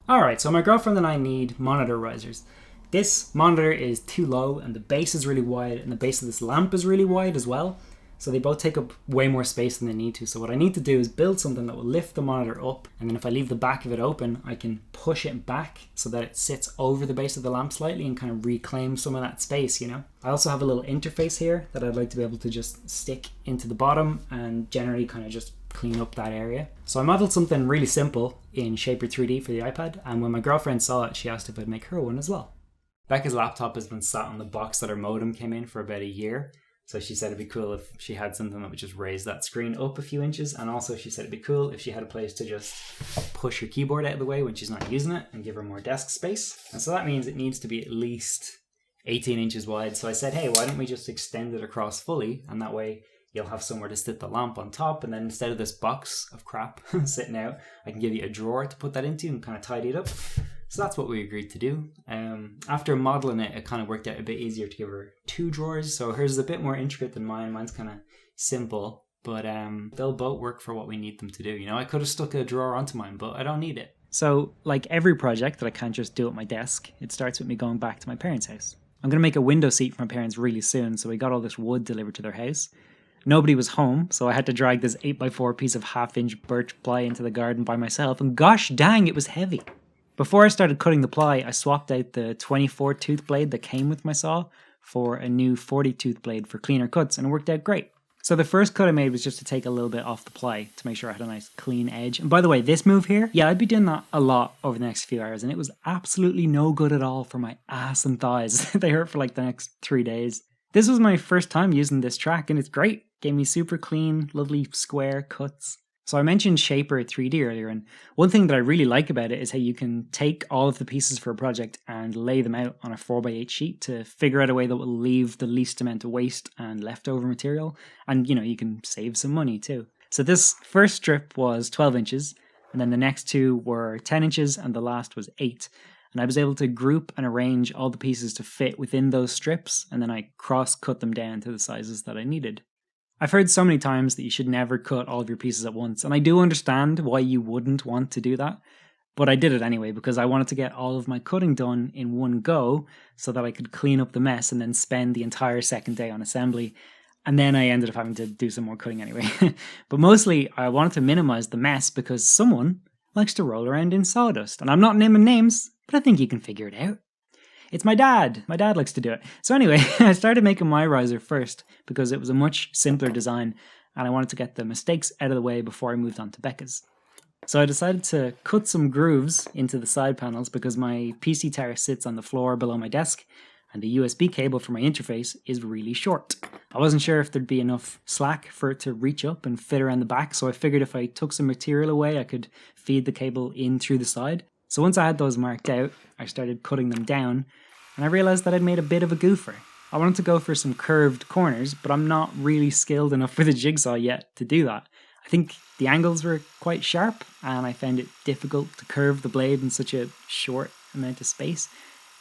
Alright, so my girlfriend and I need monitor risers. This monitor is too low and the base is really wide and the base of this lamp is really wide as well. So they both take up way more space than they need to. So what I need to do is build something that will lift the monitor up, and then if I leave the back of it open, I can push it back so that it sits over the base of the lamp slightly and kind of reclaim some of that space, you know? I also have a little interface here that I'd like to be able to just stick into the bottom and generally kind of just clean up that area. So I modeled something really simple in Shaper 3D for the iPad, and when my girlfriend saw it, she asked if I'd make her one as well. Becca's laptop has been sat on the box that her modem came in for about a year. So she said it'd be cool if she had something that would just raise that screen up a few inches. And also she said it'd be cool if she had a place to just push her keyboard out of the way when she's not using it and give her more desk space. And so that means it needs to be at least 18 inches wide. So I said, hey, why don't we just extend it across fully? And that way you'll have somewhere to sit the lamp on top. And then instead of this box of crap sitting out, I can give you a drawer to put that into and kind of tidy it up. So that's what we agreed to do. After modeling it, it kind of worked out a bit easier to give her 2 drawers. So hers is a bit more intricate than mine. Mine's kind of simple, but they'll both work for what we need them to do. You know, I could have stuck a drawer onto mine, but I don't need it. So like every project that I can't just do at my desk, it starts with me going back to my parents' house. I'm going to make a window seat for my parents really soon. So we got all this wood delivered to their house. Nobody was home, so I had to drag this 8x4 piece of 1/2-inch birch ply into the garden by myself. And gosh dang, it was heavy. Before I started cutting the ply, I swapped out the 24 tooth blade that came with my saw for a new 40 tooth blade for cleaner cuts, and it worked out great. So the first cut I made was just to take a little bit off the ply to make sure I had a nice clean edge. And by the way, this move here, yeah, I'd be doing that a lot over the next few hours, and it was absolutely no good at all for my ass and thighs. They hurt for like the next 3 days. This was my first time using this track, and it's great. Gave me super clean, lovely square cuts. So I mentioned Shaper 3D earlier, and one thing that I really like about it is how you can take all of the pieces for a project and lay them out on a 4x8 sheet to figure out a way that will leave the least amount of waste and leftover material. And, you know, you can save some money too. So this first strip was 12 inches, and then the next 2 were 10 inches, and the last was 8. And I was able to group and arrange all the pieces to fit within those strips, and then I cross-cut them down to the sizes that I needed. I've heard so many times that you should never cut all of your pieces at once, and I do understand why you wouldn't want to do that, but I did it anyway because I wanted to get all of my cutting done in one go so that I could clean up the mess and then spend the entire second day on assembly, and then I ended up having to do some more cutting anyway. But mostly I wanted to minimize the mess because someone likes to roll around in sawdust, and I'm not naming names, but I think you can figure it out. It's my dad. My dad likes to do it. So anyway, I started making my riser first because it was a much simpler design and I wanted to get the mistakes out of the way before I moved on to Becca's. So I decided to cut some grooves into the side panels because my PC tower sits on the floor below my desk and the USB cable for my interface is really short. I wasn't sure if there'd be enough slack for it to reach up and fit around the back, so I figured if I took some material away, I could feed the cable in through the side. So once I had those marked out, I started cutting them down, and I realized that I'd made a bit of a goofer. I wanted to go for some curved corners, but I'm not really skilled enough with a jigsaw yet to do that. I think the angles were quite sharp, and I found it difficult to curve the blade in such a short amount of space.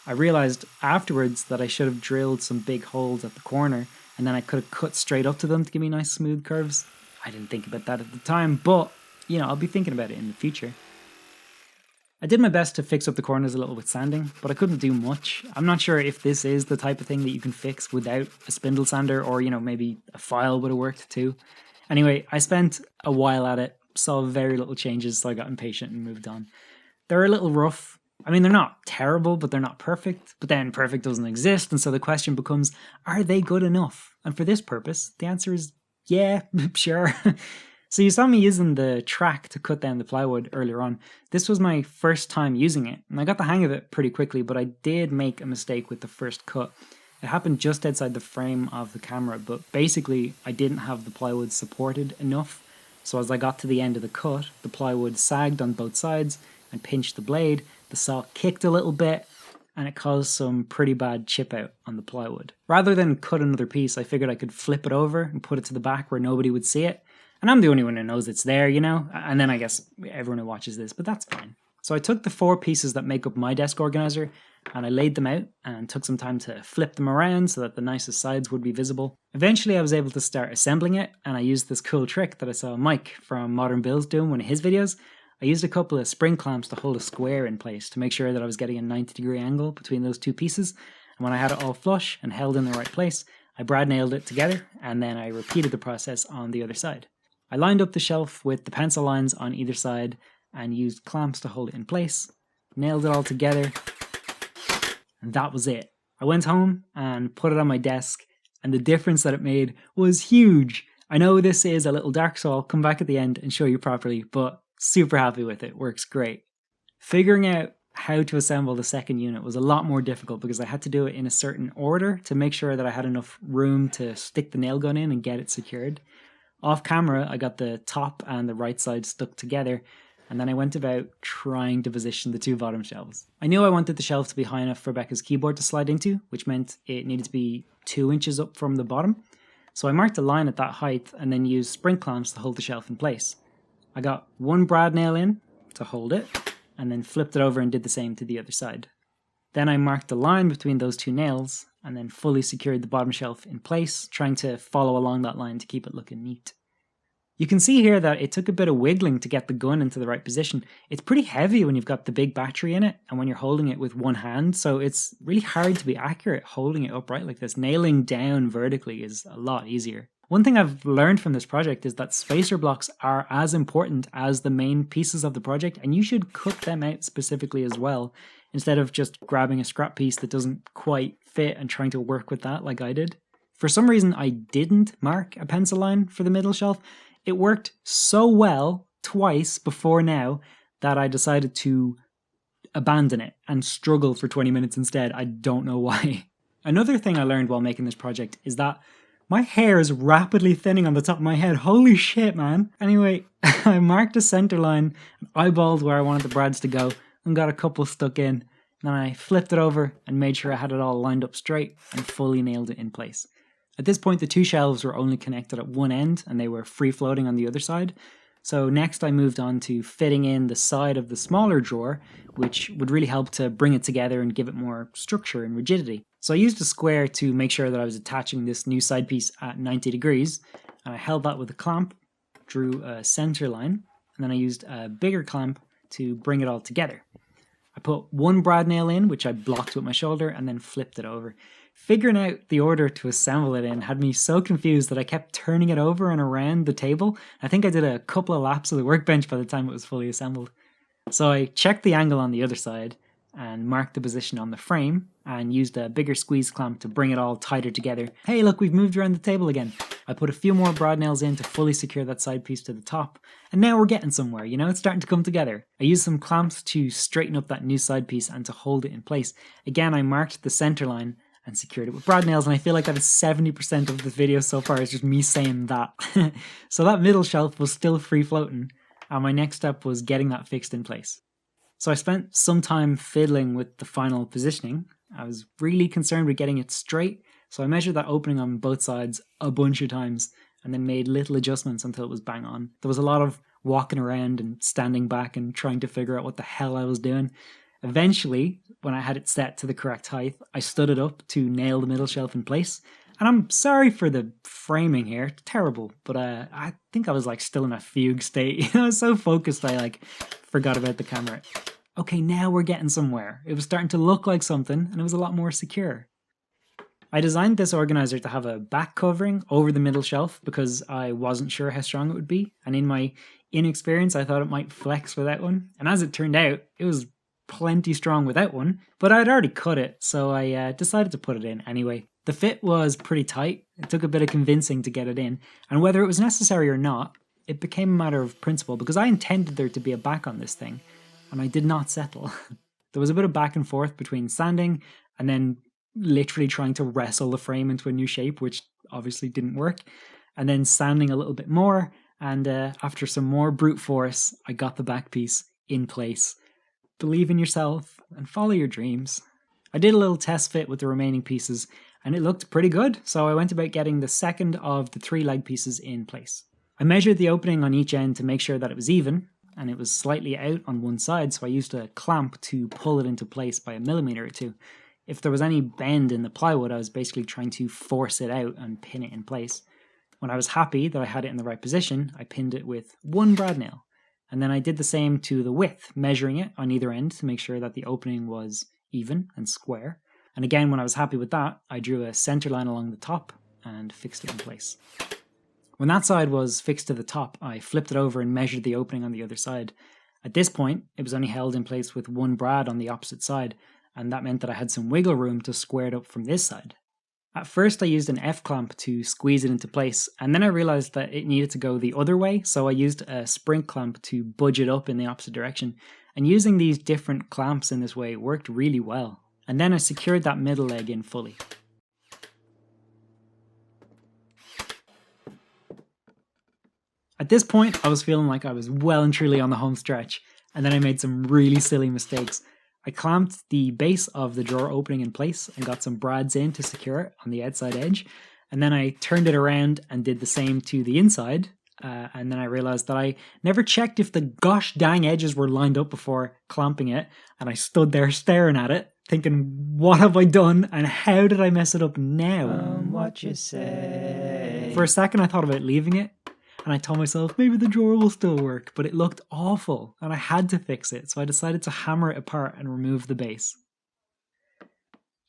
I realized afterwards that I should have drilled some big holes at the corner, and then I could have cut straight up to them to give me nice smooth curves. I didn't think about that at the time, but, you know, I'll be thinking about it in the future. I did my best to fix up the corners a little with sanding, but I couldn't do much. I'm not sure if this is the type of thing that you can fix without a spindle sander, or, you know, maybe a file would have worked too. Anyway, I spent a while at it, saw very little changes, so I got impatient and moved on. They're a little rough. I mean, they're not terrible, but they're not perfect. But then perfect doesn't exist, and so the question becomes, are they good enough? And for this purpose, the answer is, yeah, sure. So you saw me using the track to cut down the plywood earlier on. This was my first time using it, and I got the hang of it pretty quickly, but I did make a mistake with the first cut. It happened just outside the frame of the camera, but basically I didn't have the plywood supported enough. So as I got to the end of the cut, the plywood sagged on both sides and pinched the blade. The saw kicked a little bit, and it caused some pretty bad chip out on the plywood. Rather than cut another piece, I figured I could flip it over and put it to the back where nobody would see it. And I'm the only one who knows it's there, you know? And then I guess everyone who watches this, but that's fine. So I took the 4 pieces that make up my desk organizer and I laid them out and took some time to flip them around so that the nicest sides would be visible. Eventually I was able to start assembling it, and I used this cool trick that I saw Mike from Modern Builds doing one of his videos. I used a couple of spring clamps to hold a square in place to make sure that I was getting a 90-degree angle between those two pieces. And when I had it all flush and held in the right place, I brad nailed it together, and then I repeated the process on the other side. I lined up the shelf with the pencil lines on either side and used clamps to hold it in place, nailed it all together, and that was it. I went home and put it on my desk, and the difference that it made was huge. I know this is a little dark, so I'll come back at the end and show you properly, but super happy with it. Works great. Figuring out how to assemble the second unit was a lot more difficult because I had to do it in a certain order to make sure that I had enough room to stick the nail gun in and get it secured. Off camera, I got the top and the right side stuck together, and then I went about trying to position the two bottom shelves. I knew I wanted the shelf to be high enough for Becca's keyboard to slide into, which meant it needed to be 2 inches up from the bottom. So I marked a line at that height and then used spring clamps to hold the shelf in place. I got one brad nail in to hold it, and then flipped it over and did the same to the other side. Then I marked a line between those two nails, and then fully secured the bottom shelf in place, trying to follow along that line to keep it looking neat. You can see here that it took a bit of wiggling to get the gun into the right position. It's pretty heavy when you've got the big battery in it and when you're holding it with one hand, so it's really hard to be accurate holding it upright like this. Nailing down vertically is a lot easier. One thing I've learned from this project is that spacer blocks are as important as the main pieces of the project, and you should cut them out specifically as well, instead of just grabbing a scrap piece that doesn't quite fit and trying to work with that like I did. For some reason, I didn't mark a pencil line for the middle shelf. It worked so well twice before now that I decided to abandon it and struggle for 20 minutes instead. I don't know why. Another thing I learned while making this project is that my hair is rapidly thinning on the top of my head. Holy shit, man. Anyway, I marked a center line and eyeballed where I wanted the brads to go and got a couple stuck in. Then I flipped it over and made sure I had it all lined up straight and fully nailed it in place. At this point, the two shelves were only connected at one end and they were free floating on the other side. So next I moved on to fitting in the side of the smaller drawer, which would really help to bring it together and give it more structure and rigidity. So I used a square to make sure that I was attaching this new side piece at 90 degrees, and I held that with a clamp, drew a center line, and then I used a bigger clamp to bring it all together. I put one brad nail in, which I blocked with my shoulder, and then flipped it over. Figuring out the order to assemble it in had me so confused that I kept turning it over and around the table. I think I did a couple of laps of the workbench by the time it was fully assembled. So I checked the angle on the other side and marked the position on the frame and used a bigger squeeze clamp to bring it all tighter together. Hey, look, we've moved around the table again. I put a few more brad nails in to fully secure that side piece to the top, and now we're getting somewhere, you know, it's starting to come together. I used some clamps to straighten up that new side piece and to hold it in place. Again, I marked the center line and secured it with brad nails, and I feel like that is 70% of the video so far is just me saying that. So that middle shelf was still free floating, and my next step was getting that fixed in place. So I spent some time fiddling with the final positioning. I was really concerned with getting it straight, so I measured that opening on both sides a bunch of times and then made little adjustments until it was bang on. There was a lot of walking around and standing back and trying to figure out what the hell I was doing. Eventually, when I had it set to the correct height, I stood it up to nail the middle shelf in place. And I'm sorry for the framing here, it's terrible, but I think I was like still in a fugue state. I was so focused I forgot about the camera. Okay, now we're getting somewhere. It was starting to look like something and it was a lot more secure. I designed this organizer to have a back covering over the middle shelf because I wasn't sure how strong it would be, and in my inexperience I thought it might flex without one, and as it turned out, it was plenty strong without one, but I'd already cut it, so I decided to put it in anyway. The fit was pretty tight. It took a bit of convincing to get it in, and whether it was necessary or not, it became a matter of principle because I intended there to be a back on this thing, and I did not settle. There was a bit of back and forth between sanding and then literally trying to wrestle the frame into a new shape, which obviously didn't work, and then sanding a little bit more, and after some more brute force, I got the back piece in place. Believe in yourself and follow your dreams. I did a little test fit with the remaining pieces and it looked pretty good, so I went about getting the second of the 3 leg pieces in place. I measured the opening on each end to make sure that it was even, and it was slightly out on one side, so I used a clamp to pull it into place by 1 millimeter or 2. If there was any bend in the plywood, I was basically trying to force it out and pin it in place. When I was happy that I had it in the right position, I pinned it with one brad nail. And then I did the same to the width, measuring it on either end to make sure that the opening was even and square. And again, when I was happy with that, I drew a center line along the top and fixed it in place. When that side was fixed to the top, I flipped it over and measured the opening on the other side. At this point, it was only held in place with one brad on the opposite side, and that meant that I had some wiggle room to square it up from this side. At first I used an F-clamp to squeeze it into place, and then I realised that it needed to go the other way, so I used a spring clamp to budge it up in the opposite direction. And using these different clamps in this way worked really well. And then I secured that middle leg in fully. At this point, I was feeling like I was well and truly on the home stretch, and then I made some really silly mistakes. I clamped the base of the drawer opening in place and got some brads in to secure it on the outside edge. And then I turned it around and did the same to the inside. And then I realized that I never checked if the gosh dang edges were lined up before clamping it. And I stood there staring at it, thinking, what have I done and how did I mess it up now? What you say? For a second I thought about leaving it. And I told myself, maybe the drawer will still work, but it looked awful and I had to fix it, so I decided to hammer it apart and remove the base.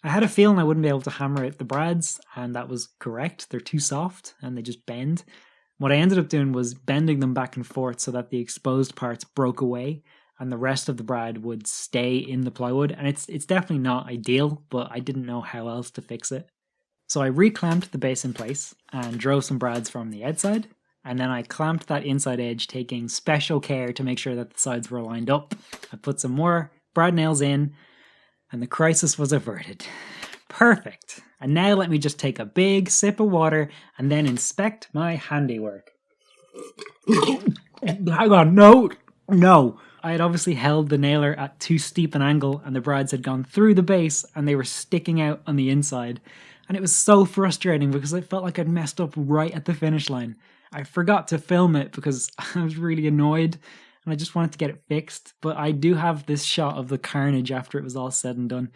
I had a feeling I wouldn't be able to hammer out the brads, and that was correct. They're too soft and they just bend. What I ended up doing was bending them back and forth so that the exposed parts broke away and the rest of the brad would stay in the plywood. And it's definitely not ideal, but I didn't know how else to fix it. So I reclamped the base in place and drove some brads from the outside. And then I clamped that inside edge, taking special care to make sure that the sides were lined up. I put some more brad nails in, and the crisis was averted. Perfect. And now let me just take a big sip of water and then inspect my handiwork. Hang on, no. I had obviously held the nailer at too steep an angle, and the brads had gone through the base and they were sticking out on the inside. And it was so frustrating because I felt like I'd messed up right at the finish line. I forgot to film it because I was really annoyed and I just wanted to get it fixed. But I do have this shot of the carnage after it was all said and done.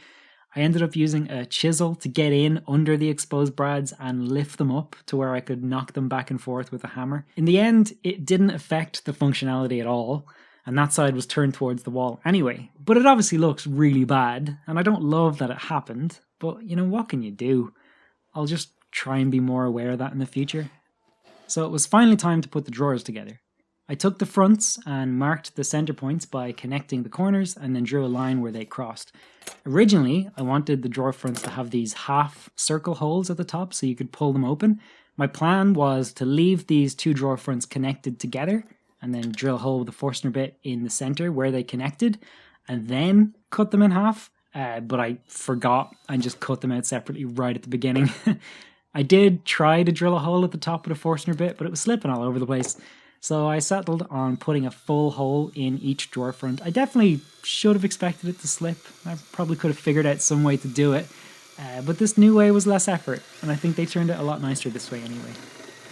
I ended up using a chisel to get in under the exposed brads and lift them up to where I could knock them back and forth with a hammer. In the end, it didn't affect the functionality at all, and that side was turned towards the wall anyway. But it obviously looks really bad, and I don't love that it happened. But you know, what can you do? I'll just try and be more aware of that in the future. So it was finally time to put the drawers together. I took the fronts and marked the center points by connecting the corners and then drew a line where they crossed. Originally, I wanted the drawer fronts to have these half circle holes at the top so you could pull them open. My plan was to leave these two drawer fronts connected together and then drill a hole with a Forstner bit in the center where they connected and then cut them in half. But I forgot and just cut them out separately right at the beginning. I did try to drill a hole at the top with a Forstner bit, but it was slipping all over the place. So I settled on putting a full hole in each drawer front. I definitely should have expected it to slip. I probably could have figured out some way to do it. But this new way was less effort, and I think they turned out a lot nicer this way anyway.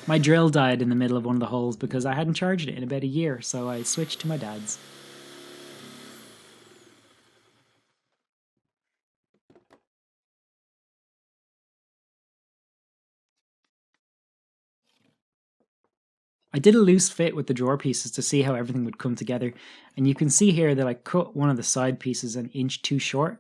My drill died in the middle of one of the holes because I hadn't charged it in about a year, so I switched to my dad's. I did a loose fit with the drawer pieces to see how everything would come together, and you can see here that I cut one of the side pieces an inch too short.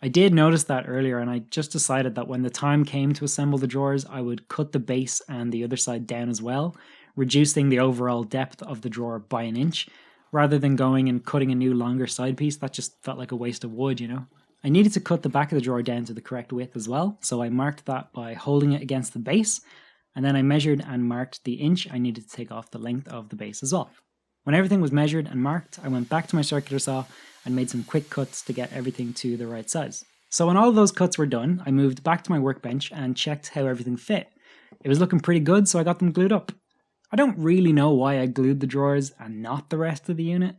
I did notice that earlier, and I just decided that when the time came to assemble the drawers, I would cut the base and the other side down as well, reducing the overall depth of the drawer by an inch, rather than going and cutting a new longer side piece. That just felt like a waste of wood, you know. I needed to cut the back of the drawer down to the correct width as well, so I marked that by holding it against the base, and then I measured and marked the inch I needed to take off the length of the base as well. When everything was measured and marked, I went back to my circular saw and made some quick cuts to get everything to the right size. So when all of those cuts were done, I moved back to my workbench and checked how everything fit. It was looking pretty good, so I got them glued up. I don't really know why I glued the drawers and not the rest of the unit.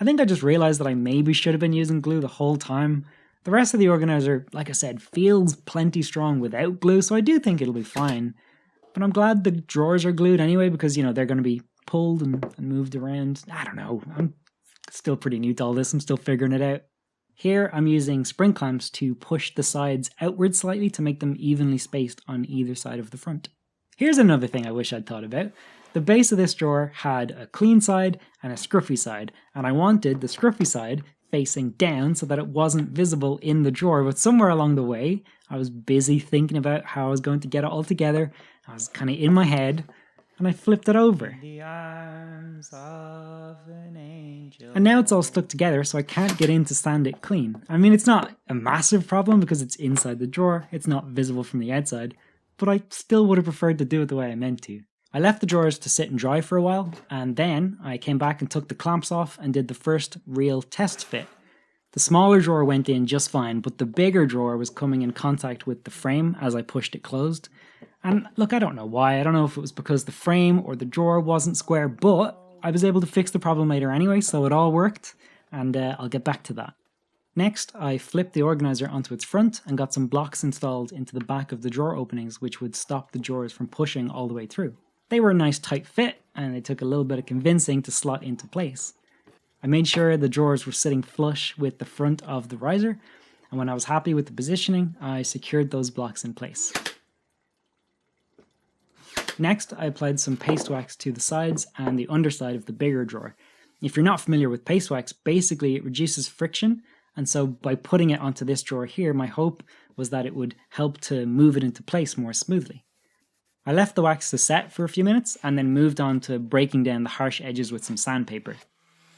I think I just realized that I maybe should have been using glue the whole time. The rest of the organizer, like I said, feels plenty strong without glue, so I do think it'll be fine. But I'm glad the drawers are glued anyway because, you know, they're going to be pulled and moved around. I don't know. I'm still pretty new to all this. I'm still figuring it out. Here I'm using spring clamps to push the sides outward slightly to make them evenly spaced on either side of the front. Here's another thing I wish I'd thought about. The base of this drawer had a clean side and a scruffy side, and I wanted the scruffy side facing down so that it wasn't visible in the drawer, but somewhere along the way, I was busy thinking about how I was going to get it all together. I was kind of in my head, and I flipped it over. The arms of an angel. And now it's all stuck together, so I can't get in to sand it clean. I mean, it's not a massive problem because it's inside the drawer, it's not visible from the outside, but I still would have preferred to do it the way I meant to. I left the drawers to sit and dry for a while, and then I came back and took the clamps off and did the first real test fit. The smaller drawer went in just fine, but the bigger drawer was coming in contact with the frame as I pushed it closed. And look, I don't know why. I don't know if it was because the frame or the drawer wasn't square, but I was able to fix the problem later anyway, so it all worked, and I'll get back to that. Next, I flipped the organizer onto its front and got some blocks installed into the back of the drawer openings, which would stop the drawers from pushing all the way through. They were a nice tight fit, and they took a little bit of convincing to slot into place. I made sure the drawers were sitting flush with the front of the riser, and when I was happy with the positioning, I secured those blocks in place. Next, I applied some paste wax to the sides and the underside of the bigger drawer. If you're not familiar with paste wax, basically it reduces friction, and so by putting it onto this drawer here, my hope was that it would help to move it into place more smoothly. I left the wax to set for a few minutes and then moved on to breaking down the harsh edges with some sandpaper.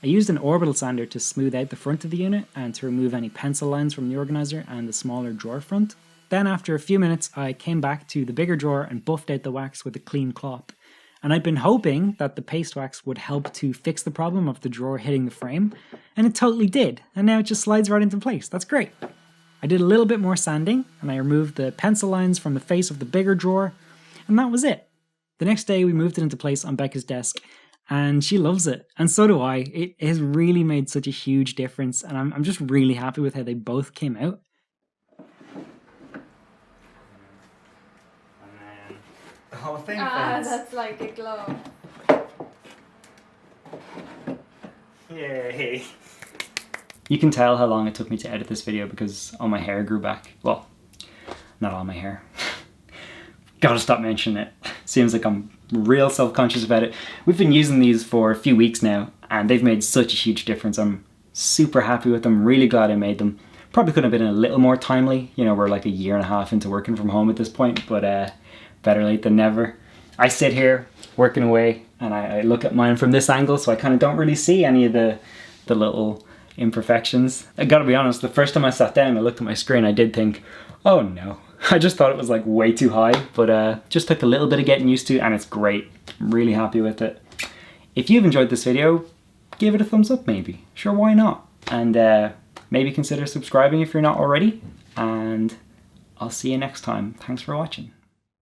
I used an orbital sander to smooth out the front of the unit and to remove any pencil lines from the organizer and the smaller drawer front. Then after a few minutes I came back to the bigger drawer and buffed out the wax with a clean cloth. And I'd been hoping that the paste wax would help to fix the problem of the drawer hitting the frame, and it totally did, and now it just slides right into place. That's great. I did a little bit more sanding and I removed the pencil lines from the face of the bigger drawer, and that was it. The next day we moved it into place on Becca's desk, and she loves it, and so do I. It has really made such a huge difference, and I'm just really happy with how they both came out. And then the whole thing fits. That's like a glove. Yay! You can tell how long it took me to edit this video because all my hair grew back. Well, not all my hair. Gotta stop mentioning it. Seems like I'm real self-conscious about it. We've been using these for a few weeks now, and they've made such a huge difference. I'm super happy with them, really glad I made them. Probably could have been a little more timely. You know, we're like a year and a half into working from home at this point, but better late than never. I sit here working away and I look at mine from this angle, so I kind of don't really see any of the little imperfections. I gotta be honest, the first time I sat down and I looked at my screen, I did think, oh no. I just thought it was like way too high, but just took a little bit of getting used to, and it's great. I'm really happy with it. If you've enjoyed this video, give it a thumbs up maybe. Sure, why not? And maybe consider subscribing if you're not already, and I'll see you next time. Thanks for watching.